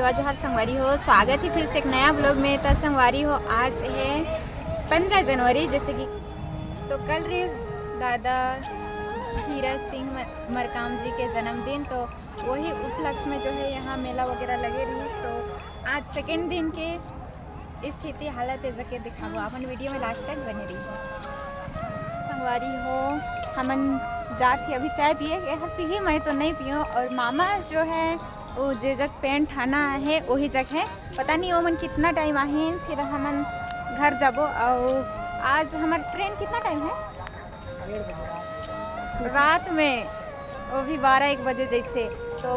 सेवा जोहार संगवारी हो। स्वागत है फिर से एक नया ब्लॉग में। तो संगवारी हो, आज है 15 जनवरी, जैसे कि तो कल रे दादा धीरज सिंह मरकाम जी के जन्मदिन, तो वही उपलक्ष्य में जो है यहाँ मेला वगैरह लगे रही। तो आज सेकेंड दिन के स्थिति हालत जगह दिखाबो, अपन वीडियो में लास्ट तक बने रही संगवारी हो। हमन जात ही अभी चाय पिए पी, मैं तो नहीं पियो। और मामा जो है वो जे जग पेंट थाना है वही जग है, पता नहीं वो मन कितना टाइम आहे, फिर हमन घर जाबो। और आज हमारा ट्रेन कितना टाइम है रात में, वो भी 12-1 बजे जैसे। तो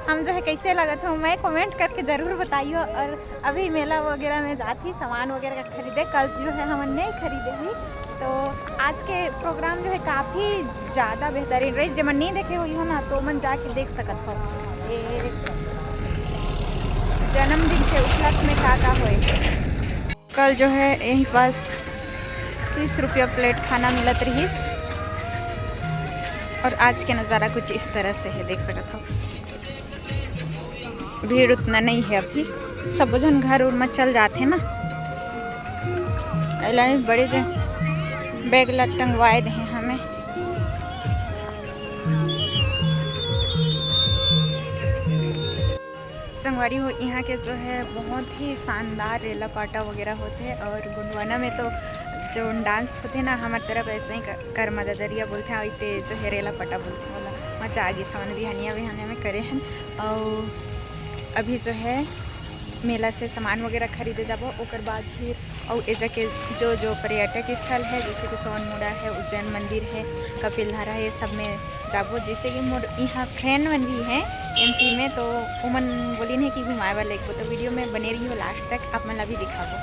हम जो है कैसे लगा था मैं कमेंट करके ज़रूर बताइए। और अभी मेला वगैरह में जाती सामान वगैरह का खरीदे, कल जो है हम नहीं खरीदे हुई। तो आज के प्रोग्राम जो है काफ़ी ज़्यादा बेहतरीन रही। जब मन नहीं देखे हुई हो ना तो मन जाके देख सकत हो जन्मदिन के उपलक्ष्य में का होए। कल जो है यहीं पास 30 रुपया प्लेट खाना मिलत रही, और आज के नज़ारा कुछ इस तरह से है, देख सकत हो। भीड़ उतना नहीं है अभी, सब जन घर उर में चल जाते ना। बड़े जन बैग लग टंगवाए हैं हमें। संगवारी हो, यहाँ के जो है बहुत ही शानदार रेला पाटा वगैरह होते हैं। और गुंडवाना में तो जो डांस होते हैं ना, हमारे तरफ ऐसे ही कर मददरिया बोलते हैं, ऐसे जो है रेला पाटा बोलते हैं वाला मजा आगे सामान बिहानिया बिहानिया में करे हैं। और अभी जो है मेला से सामान वगैरह खरीदे जाबो, ओकर बाद फिर और ए जगह जो पर्यटक स्थल है, जैसे कि सोनमुड़ा है, उज्जैन मंदिर है, कपिलधारा है, सब में जाबो। जैसे कि मोर यहाँ फ्रेंड मन भी हैं एमपी में, तो उमन बोली नहीं कि घुमाए वाले को, तो वीडियो में बने रही हो लास्ट तक, आप मन ला भी दिखाबो।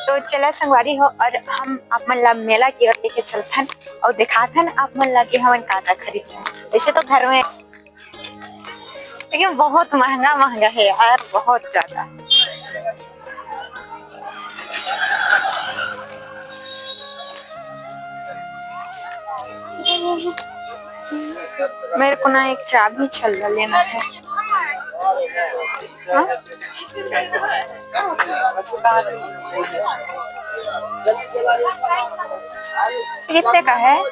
तो चला संगवारी हो, और हम आप मन ला मेला की ओर लेके चलथन और दिखाथन आप मन ला कि हमन का खरीदथन। वैसे तो घर में, लेकिन बहुत महंगा महंगा है यार, बहुत ज्यादा। मेरे को ना एक चाबी छल्ला लेना है। कितने का है?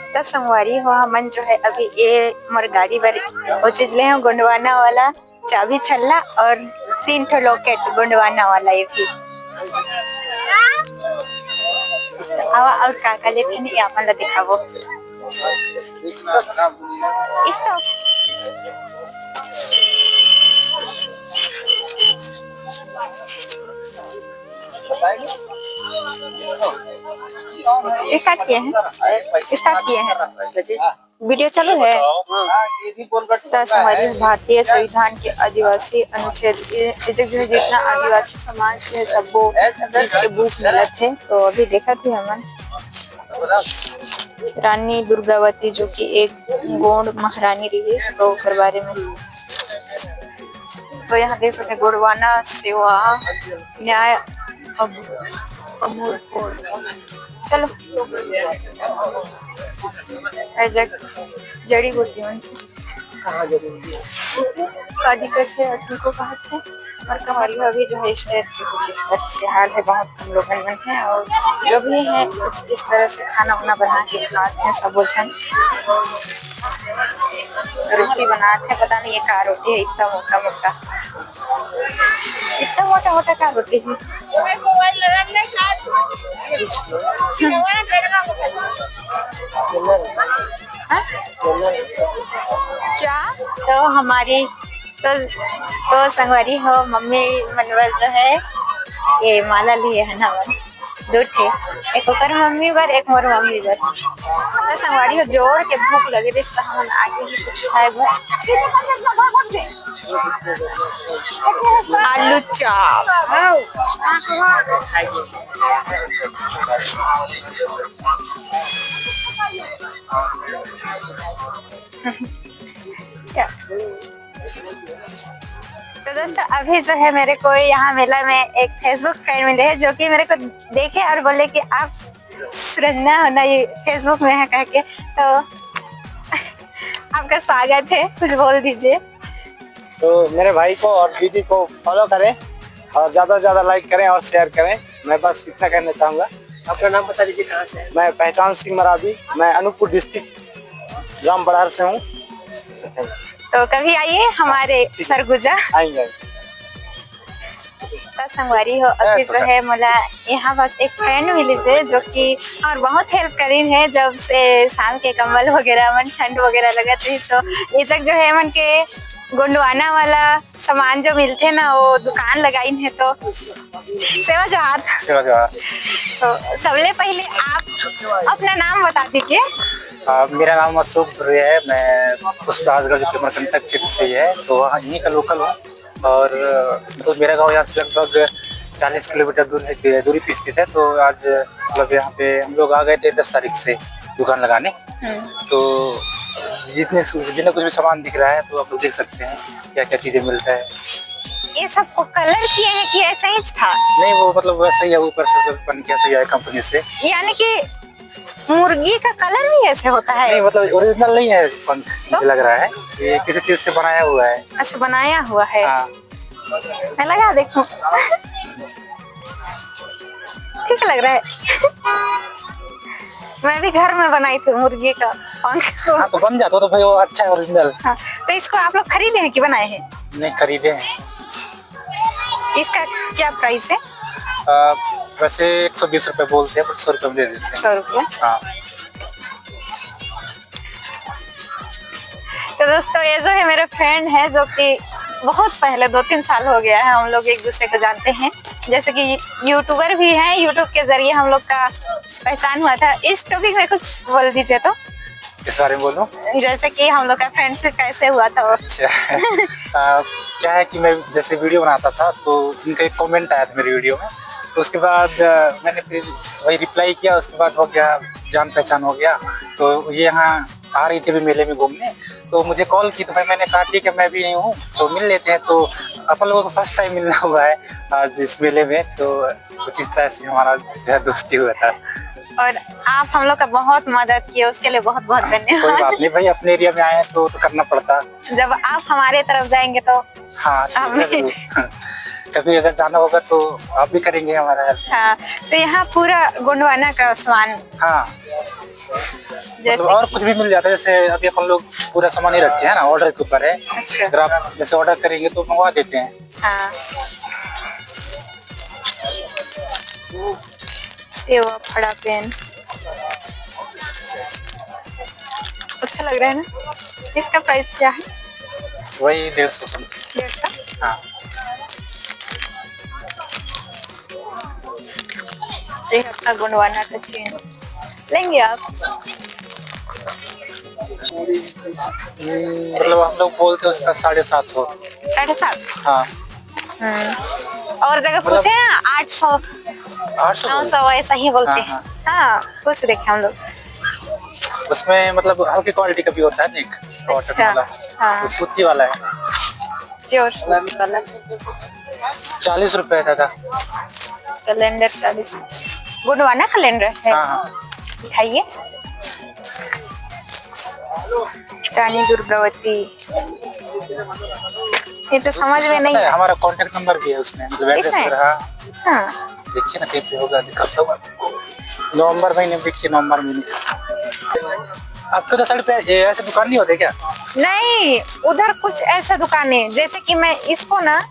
तो संगवारी हो, हमन जो है अभी ये मोर गाड़ी पर वो चीज ले हैं, गुंडवाना वाला चाबी छल्ला और 3 ठो लॉकेट गुंडवाना वाला। ये भी आवा और काका लेते नहीं, आप मतलब दिखावो। स्टॉप स्टार्ट किए हैं वीडियो चालू है। भारतीय संविधान के आदिवासी अनुच्छेद जितना आदिवासी समाज के सबको के बुक मिलत है। तो अभी देखा थी हमन रानी दुर्गावती, जो कि एक गोंड महारानी रही, तो उसके बारे में। तो यहाँ देख सकते गोंडवाना सेवा न्याय अमूल कोड। चलो जड़ी बूटी का दिक्कत है, अठनी को कहा थे। और हमारी अभी जो है स्टेट के कुछ इस तरह से हाल है, बहुत कम लोग हैं, और जो भी है कुछ इस तरह से खाना वाना बना के खाते हैं सब जन। रोटी बनाते हैं, पता नहीं ये क्या रोटी है, इतना मोटा मोटा क्या रोटी है। क्या तो हमारी तो संगवारी हो, मम्मी मनवर जो है ये माला लिए है ना, 2 ठे, एक ओकर मम्मी बर, एक मोर मम्मी बर। तो संगवारी हो जोर के भूख लगे रही, तो हम आगे ही कुछ खाए बर। आलू चाप क्या। तो दोस्तों अभी जो है मेरे को यहाँ मेला में एक फेसबुक फ्रेंड मिले हैं, जो कि मेरे को देखे और बोले कि आप सृजना होना ये फेसबुक में है कह के। तो आपका स्वागत है, कुछ बोल दीजिए। तो मेरे भाई को और दीदी को फॉलो करें और ज्यादा से ज्यादा लाइक करें और शेयर करें। मैं बस इतना कहना चाहूंगा। अपना नाम बता दीजिए, कहाँ से है? मैं पहचान सिंह मरादी, मैं अनूपपुर डिस्ट्रिक्ट ग्राम बड़ार से हूँ। तो कभी आइए हमारे सरगुजा आएंगे। संगवारी हो। अभी जो है मोला यहाँ बस एक फ्रेंड मिली थे जो कि और बहुत हेल्प करी है। जब से शाम के कंबल वगैरह मन ठंड वगैरह लगा थी, तो ये जग जो है मन के गोंडवाना वाला सामान जो मिलते ना, वो दुकान लगाई है। तो सेवा जवाहर। तो सबले पहले आप अपना नाम बता दीजिए। मेरा नाम अशोक ध्रुव है। मैं पुष्पराजगढ़ जो कि अमरकंटक क्षेत्र से है, तो वहाँ यहीं का लोकल हूँ। और तो मेरा गांव यहाँ से लगभग 40 किलोमीटर दूरी पे स्थित है। तो आज मतलब यहाँ पे हम लोग आ गए थे 10 तारीख से दुकान लगाने। तो जितने कुछ भी सामान दिख रहा है, तो आप लोग देख सकते हैं क्या क्या चीजें मिल रहा है। ये सब को कलर किए हैं कि ऐसा ही था? नहीं, वो मतलब वैसा ही है, ऊपर से बन के ऐसा ही है कंपनी से। यानी कि मुर्गी का कलर भी ऐसे होता है? नहीं, मतलब ओरिजिनल नहीं है, मुझे लग रहा है ये किसी चीज से बनाया हुआ है। अच्छा, बनाया हुआ है। हाँ। मैं लगा देखूं। ठीक लग रहा है। मैं भी घर में बनाई थी मुर्गी का पंख। हाँ, तो बन जाता तो भाई वो अच्छा है, ओरिजिनल। हाँ, तो इसको आप लोग खरीदे हैं कि बनाए हैं? नहीं, खरीदे हैं। इसका क्या प्राइस है? वैसे 120 रुपए बोलते हैं, 100 रुपए में दे देते हैं। 100 रुपये। हाँ। तो दोस्तों, ये जो है मेरे फ्रेंड है, जो कि बहुत पहले 2-3 साल हो गया है हम लोग एक दूसरे को जानते हैं। जैसे कि यूट्यूबर भी हैं, यूट्यूब के जरिए हम लोग का पहचान हुआ था। इस टॉपिक में कुछ बोल दीजिए। तो इस बारे में बोलूं? जैसे कि हम लोग का फ्रेंडशिप कैसे हुआ था वो। अच्छा। क्या है कि मैं जैसे वीडियो बनाता था, तो इनका एक कमेंट आया था मेरी वीडियो में। तो उसके बाद मैंने फिर वही रिप्लाई किया। उसके बाद हो गया, जान पहचान हो गया। तो ये यहाँ आ रही थी भी मेले में घूमने, तो मुझे कॉल की। तो भाई मैंने कहा ठीक है, मैं भी यहीं हूँ, तो मिल लेते हैं। तो अपन लोगों को फर्स्ट टाइम मिलना हुआ है आज इस मेले में। तो कुछ इस तरह से हमारा दोस्ती हुआ था। और आप हम लोग का बहुत मदद किए, उसके लिए बहुत बहुत धन्यवाद। कोई बात नहीं भाई, अपने एरिया में आए हैं तो करना पड़ता। जब आप हमारे तरफ जाएंगे तो हाँ, कभी अगर जाना होगा तो आप भी करेंगे हमारा हेल्प। हाँ, तो यहाँ पूरा गोंडवाना का सामान। हाँ, जैसे और कुछ भी मिल जाता है। जैसे अभी अपन लोग पूरा सामान ही रखते हैं ना, ऑर्डर के ऊपर है। अच्छा। अगर आप जैसे ऑर्डर करेंगे तो मंगवा देते हैं। हाँ, सेवा फड़ा पेन अच्छा लग रहा है ना। इसका प्राइस क्या है? वही 150 150। हाँ। आपका गोंडवाना का चेन लेंगे आप? मतलब हम लोग बोलते हैं उसका 750। 750? हाँ। और जगह पूछे 800 900 ऐसा ही बोलते हैं। हाँ, कुछ देखे हम लोग। उसमें मतलब हल्की क्वालिटी का भी होता है ना, एक कॉटन वाला। हाँ। तो सूती वाला है। प्योर सूती वाला 40 रुपए था। कैलेंडर 40। गोंडवाना कैलेंडर है। हाँ। दिखाइए। रानी दुर्गावती, ये तो समझ में नहीं है। हमारा कांटेक्ट नंबर भी है उसमें, मतलब एड्रेस रहा। हाँ, देखिए ना, कहीं पे होगा, दिखाता हूँ आपको। नवंबर महीने, देखिए नवंबर महीने। आपको तो साड़ी पे ऐसे दुकान नहीं होते क्या? नहीं, उधर कुछ ऐसा दुकान है। जैसे कि मैं इसको ना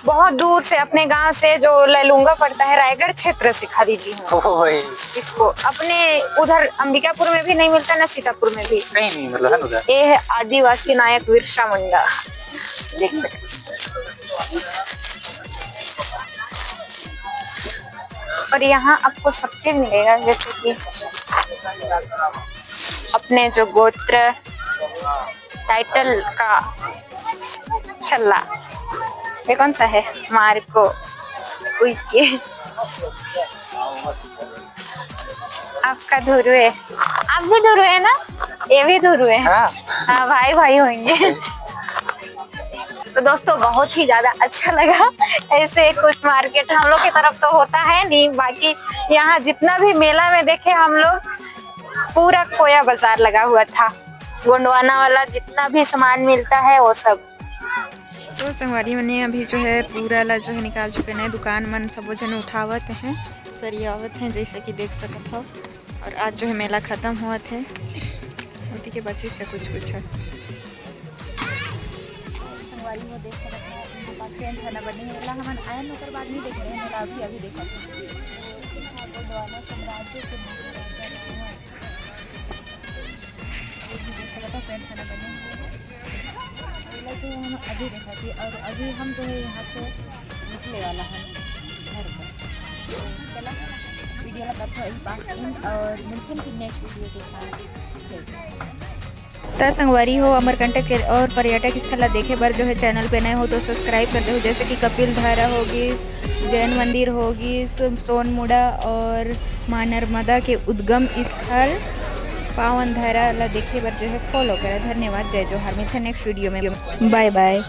बहुत दूर से अपने गांव से जो लैलूंगा पड़ता है, रायगढ़ क्षेत्र से खरीदी हूँ। इसको अपने उधर अंबिकापुर में भी नहीं मिलता, ना सीतापुर में भी कहीं नहीं मतलब है उधर। ये है आदिवासी नायक बिरसा मुंडा, देख सकते। और यहाँ आपको सब चीज मिलेगा, जैसे कि अपने जो गोत्र टाइटल का छल्ला, ये कौन सा है? मार्को उइके। आपका धुरु है, आप भी धुरु है ना? ये भी धुरु है। हाँ, भाई भाई होंगे। तो दोस्तों, बहुत ही ज्यादा अच्छा लगा। ऐसे कुछ मार्केट हम लोग की तरफ तो होता है नहीं, बाकी यहाँ जितना भी मेला में देखे हम लोग, पूरा खोया बाजार लगा हुआ था। गोंडवाना वाला जितना भी सामान मिलता है वो सब। तो संगवारी मने अभी जो है पूरा ला जो है निकाल चुके हैं, दुकान मन सब जन उठावत हैं, सरियावत हैं, जैसे कि देख सकत हो। और आज जो है मेला ख़त्म हुआ थे, उसी के बची से कुछ है। संगवारी वो देख सकत हो, उनके पास टेंट है ना बनी है, ला हमन आयन ओकर बाद नहीं देख रहे हैं, मेला अभी देखा था। गोंडवाना साम्राज्य के पेंट खाना बने हुए हैं, जो हम अभी देखा थी। और अभी हम जो है यहाँ से निकले वाला है घर पर। तो चला वीडियो लगा था इस बात इन और मिलते हैं नेक्स्ट वीडियो के साथ। तो संगवारी हो अमरकंटक के और पर्यटक स्थल देखे बार जो है चैनल पे नए हो तो सब्सक्राइब करते हो, जैसे कि कपिल धारा होगी, जैन मंदिर होगी, सोनमुड़ा और माँ नर्मदा के उद्गम स्थल पावन धारा ला देखे बार जो है फॉलो करें। धन्यवाद, जय जोहार। मिलते हैं नेक्स्ट वीडियो में, बाय बाय।